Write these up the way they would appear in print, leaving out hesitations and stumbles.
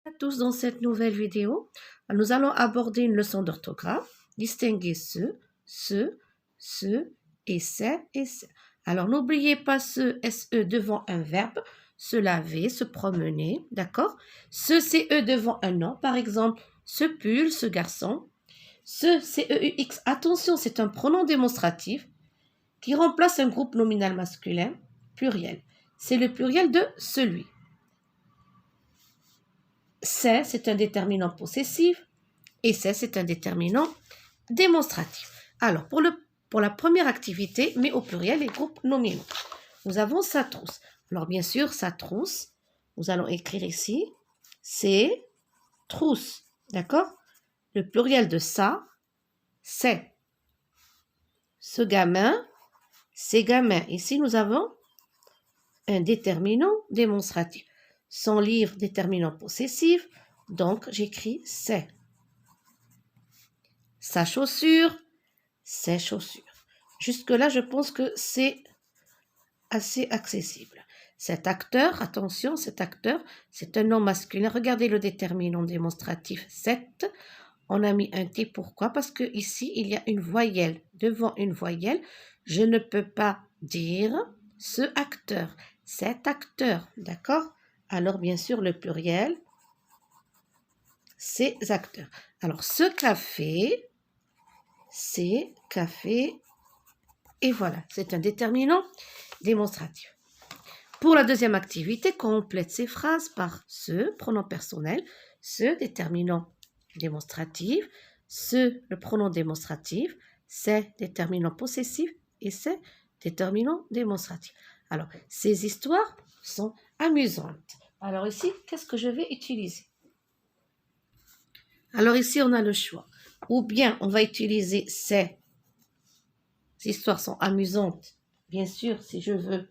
À tous dans cette nouvelle vidéo. Nous allons aborder une leçon d'orthographe, distinguer ce et ce. Alors n'oubliez pas ce SE devant un verbe, se laver, se promener, d'accord? Ce CE devant un nom, par exemple, ce pull, ce garçon. Ce CEUX, attention, c'est un pronom démonstratif qui remplace un groupe nominal masculin pluriel. C'est le pluriel de celui. C'est un déterminant possessif et c'est un déterminant démonstratif. Alors, pour la première activité, mais au pluriel, les groupes nominaux. Nous avons sa trousse. Alors, bien sûr, sa trousse, nous allons écrire ici, c'est trousse. D'accord? Le pluriel de ça, c'est. Ce gamin, c'est gamin. Ici, nous avons un déterminant démonstratif. Son livre, déterminant possessif, donc j'écris c'est. Sa chaussure, ses chaussures. Jusque-là, je pense que c'est assez accessible. Cet acteur, attention, cet acteur, c'est un nom masculin. Regardez le déterminant démonstratif 7. On a mis un T. Pourquoi? Parce que ici, il y a une voyelle. Devant une voyelle, je ne peux pas dire ce acteur, cet acteur. D'accord? Alors, bien sûr, le pluriel, ces acteurs. Alors, ce café, c'est café, et voilà, c'est un déterminant démonstratif. Pour la deuxième activité, complète ces phrases par ce pronom personnel, ce déterminant démonstratif, le pronom démonstratif, c'est déterminant possessif et c'est déterminant démonstratif. Alors, ces histoires sont amusantes. Alors ici, qu'est-ce que je vais utiliser? Alors ici, on a le choix. Ou bien, on va utiliser ces histoires sont amusantes. Bien sûr, si je veux,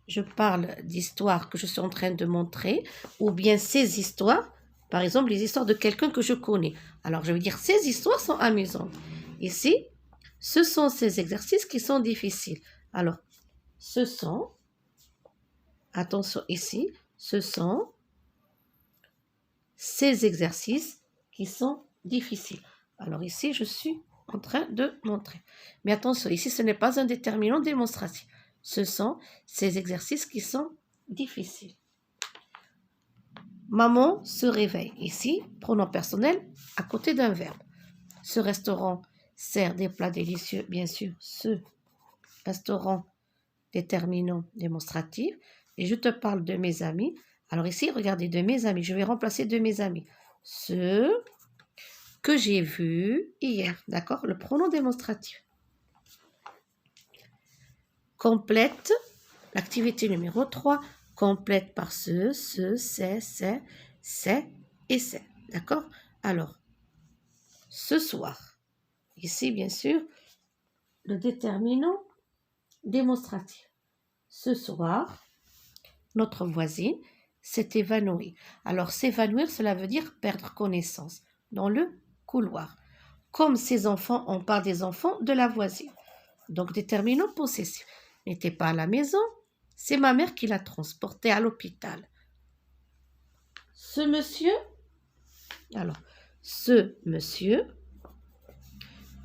je parle d'histoires que je suis en train de montrer. Ou bien ces histoires, par exemple, les histoires de quelqu'un que je connais. Alors, je vais dire ces histoires sont amusantes. Ici, ce sont ces exercices qui sont difficiles. Alors, ce sont, attention ici, ce sont ces exercices qui sont difficiles. Alors ici, je suis en train de montrer. Mais attention, ici, ce n'est pas un déterminant démonstratif. Ce sont ces exercices qui sont difficiles. Maman se réveille. Ici, pronom personnel à côté d'un verbe. Ce restaurant sert des plats délicieux. Bien sûr, ce restaurant déterminant démonstratif. Et je te parle de mes amis. Alors ici, regardez, de mes amis. Je vais remplacer de mes amis. Ce que j'ai vu hier. D'accord? Le pronom démonstratif. Complète, l'activité numéro 3, complète par c'est et c'est. D'accord? Alors, ce soir, ici, bien sûr, le déterminant démonstratif. Ce soir, notre voisine s'est évanouie. Alors, s'évanouir, cela veut dire perdre connaissance dans le couloir. Comme ces enfants, on parle des enfants de la voisine. Donc, déterminant possessif. N'était pas à la maison, c'est ma mère qui l'a transporté à l'hôpital. Ce monsieur, alors, ce monsieur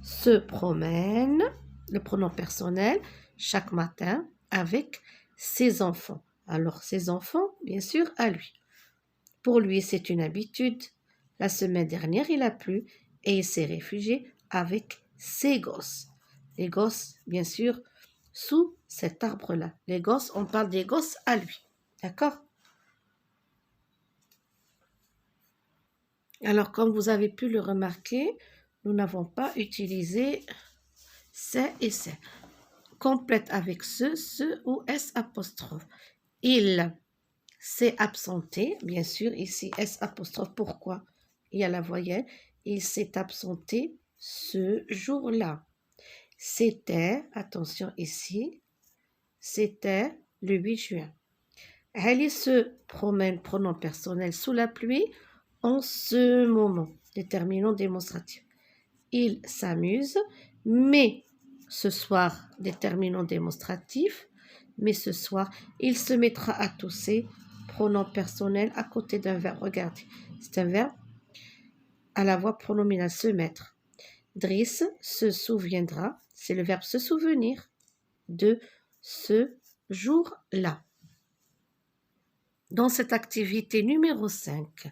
se promène, le pronom personnel, chaque matin avec ses enfants. Alors, ses enfants, bien sûr, à lui. Pour lui, c'est une habitude. La semaine dernière, il a plu et il s'est réfugié avec ses gosses. Les gosses, bien sûr, sous cet arbre-là. Les gosses, on parle des gosses à lui. D'accord? Alors, comme vous avez pu le remarquer, nous n'avons pas utilisé c'est et c'est. Complète avec ce ou s apostrophe. Il s'est absenté, bien sûr, ici s apostrophe. Pourquoi? Il y a la voyelle. Il s'est absenté ce jour-là. C'était, attention ici, c'était le 8 juin. Ali se promène, pronom personnel, sous la pluie en ce moment. Déterminant démonstratif. Il s'amuse, mais ce soir, déterminant démonstratif, mais ce soir, il se mettra à tousser, pronom personnel à côté d'un verbe. Regardez, c'est un verbe à la voix pronominale, se mettre. Driss se souviendra, c'est le verbe se souvenir de ce jour-là. Dans cette activité numéro 5,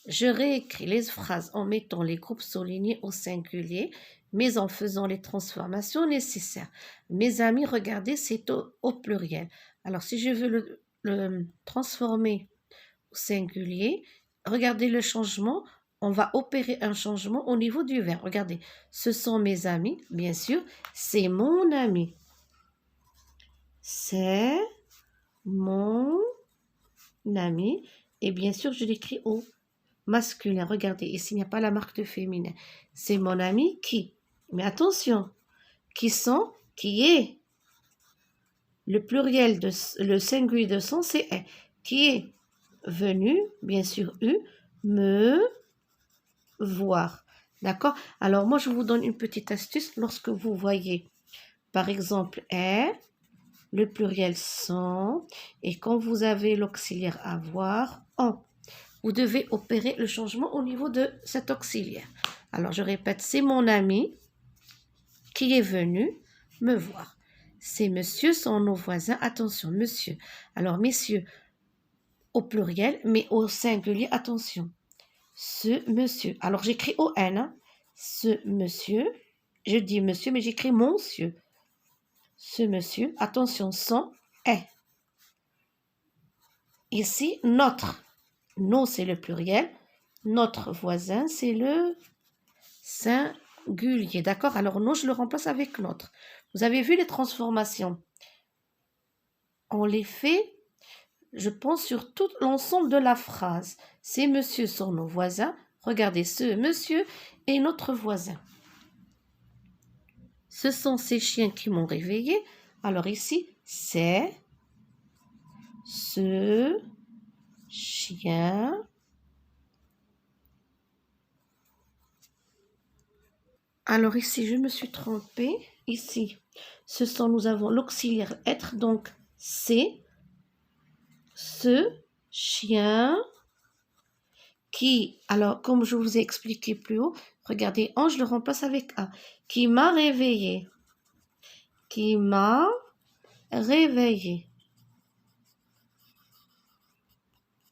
je réécris les phrases en mettant les groupes soulignés au singulier, mais en faisant les transformations nécessaires. Mes amis, regardez, c'est au pluriel. Alors, si je veux le transformer au singulier, regardez le changement. On va opérer un changement au niveau du verbe. Regardez, ce sont mes amis, bien sûr, c'est mon ami. C'est mon ami. Et bien sûr, je l'écris au masculin. Regardez, ici, il n'y a pas la marque de féminin. C'est mon ami qui. Mais attention, qui sont, qui est. Le pluriel, le singulier de son, c'est est. Qui est venu, bien sûr, me voir. D'accord? Alors, moi, je vous donne une petite astuce. Lorsque vous voyez, par exemple, est, le pluriel sont, et quand vous avez l'auxiliaire avoir, ont. Vous devez opérer le changement au niveau de cet auxiliaire. Alors, je répète, c'est mon ami qui est venu me voir. Ces messieurs sont nos voisins. Attention, monsieur. Alors, messieurs, au pluriel, mais au singulier, attention. Ce monsieur. Alors, j'écris au N. Hein. Ce monsieur. Je dis monsieur, mais j'écris monsieur. Ce monsieur. Attention, son est. Ici, notre. Nos, c'est le pluriel. Notre voisin, c'est le singulier. D'accord? Alors, nous, je le remplace avec notre. Vous avez vu les transformations? On les fait, je pense, sur tout l'ensemble de la phrase. Ces messieurs sont nos voisins. Regardez, ce monsieur est notre voisin. Ce sont ces chiens qui m'ont réveillé. Alors ici, c'est ce chien. Alors ici, je me suis trompée. Ici, ce sont, nous avons l'auxiliaire être, donc c'est ce chien qui, alors comme je vous ai expliqué plus haut, regardez, en, je le remplace avec A, qui m'a réveillé. Qui m'a réveillé.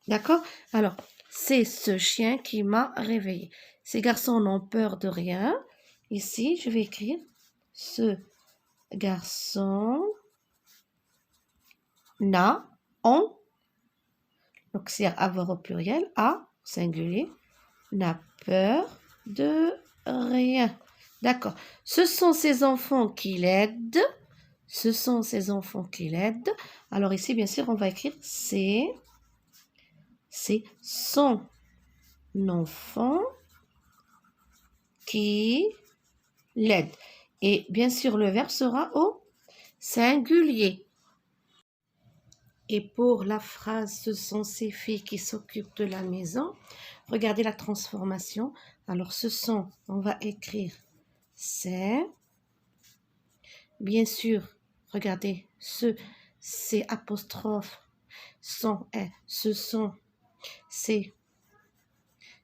D'accord? Alors, c'est ce chien qui m'a réveillé. Ces garçons n'ont peur de rien. Ici, je vais écrire ce garçon n'a, on, donc c'est avoir au pluriel, a, singulier, n'a peur de rien. D'accord. Ce sont ces enfants qui l'aident. Ce sont ces enfants qui l'aident. Alors ici, bien sûr, on va écrire c'est son enfant qui l'aide. Et bien sûr, le verbe sera au singulier. Et pour la phrase, ce sont ces filles qui s'occupent de la maison. Regardez la transformation. Alors, ce sont, on va écrire c'est. Bien sûr, regardez, c'est apostrophe, sont, est, ce sont, c'est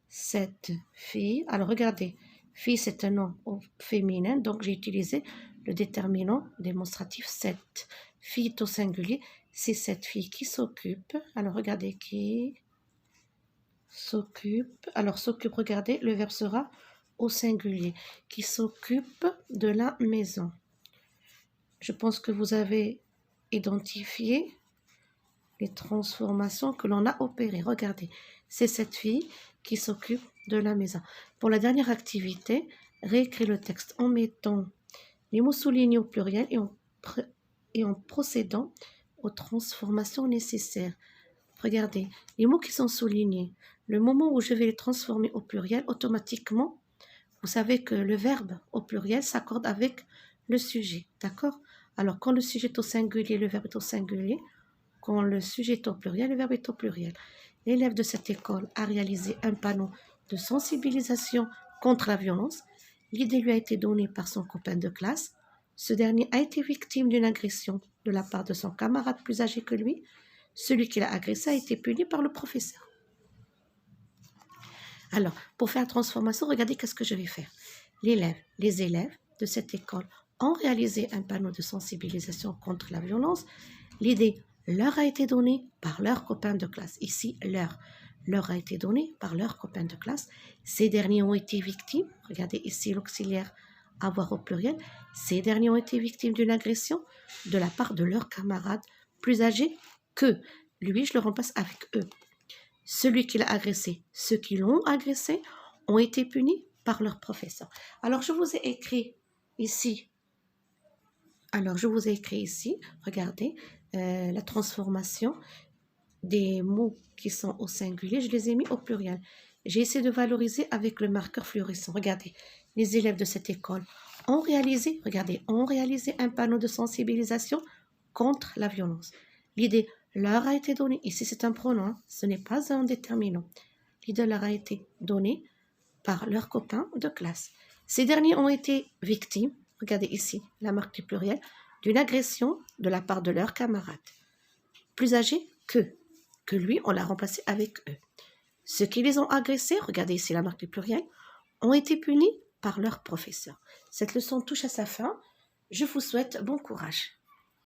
cette fille. Alors, regardez, fille, c'est un nom au féminin, donc j'ai utilisé le déterminant démonstratif cette. Fille est au singulier, c'est cette fille qui s'occupe. Alors, regardez, qui s'occupe. Alors, s'occupe, regardez, le verbe sera au singulier, qui s'occupe de la maison. Je pense que vous avez identifié les transformations que l'on a opérées. Regardez, c'est cette fille qui s'occupe de la maison. Pour la dernière activité, réécrire le texte en mettant les mots soulignés au pluriel et en procédant aux transformations nécessaires. Regardez, les mots qui sont soulignés, le moment où je vais les transformer au pluriel, automatiquement, vous savez que le verbe au pluriel s'accorde avec le sujet, d'accord? Alors, quand le sujet est au singulier, le verbe est au singulier. Quand le sujet est au pluriel, le verbe est au pluriel. L'élève de cette école a réalisé un panneau de sensibilisation contre la violence. L'idée lui a été donnée par son copain de classe. Ce dernier a été victime d'une agression de la part de son camarade plus âgé que lui. Celui qui l'a agressé a été puni par le professeur. Alors, pour faire la transformation, regardez qu'est-ce que je vais faire. Les élèves de cette école ont réalisé un panneau de sensibilisation contre la violence. L'idée leur a été donnée par leurs copains de classe. Ici, leur a été donnée par leurs copains de classe. Ces derniers ont été victimes. Regardez ici l'auxiliaire avoir au pluriel. Ces derniers ont été victimes d'une agression de la part de leurs camarades plus âgés qu'eux. Lui, je le remplace avec eux. Celui qui l'a agressé, ceux qui l'ont agressé, ont été punis par leur professeur. Alors, je vous ai écrit ici, regardez, la transformation des mots qui sont au singulier, je les ai mis au pluriel. J'ai essayé de valoriser avec le marqueur fluorescent. Regardez, les élèves de cette école ont réalisé un panneau de sensibilisation contre la violence. L'idée leur a été donnée. Ici, c'est un pronom, ce n'est pas un déterminant. L'idée leur a été donnée par leurs copains de classe. Ces derniers ont été victimes, regardez ici, la marque du pluriel, d'une agression de la part de leurs camarades. Plus âgés que lui, on l'a remplacé avec eux. Ceux qui les ont agressés, regardez ici la marque du pluriel, ont été punis par leurs professeurs. Cette leçon touche à sa fin. Je vous souhaite bon courage.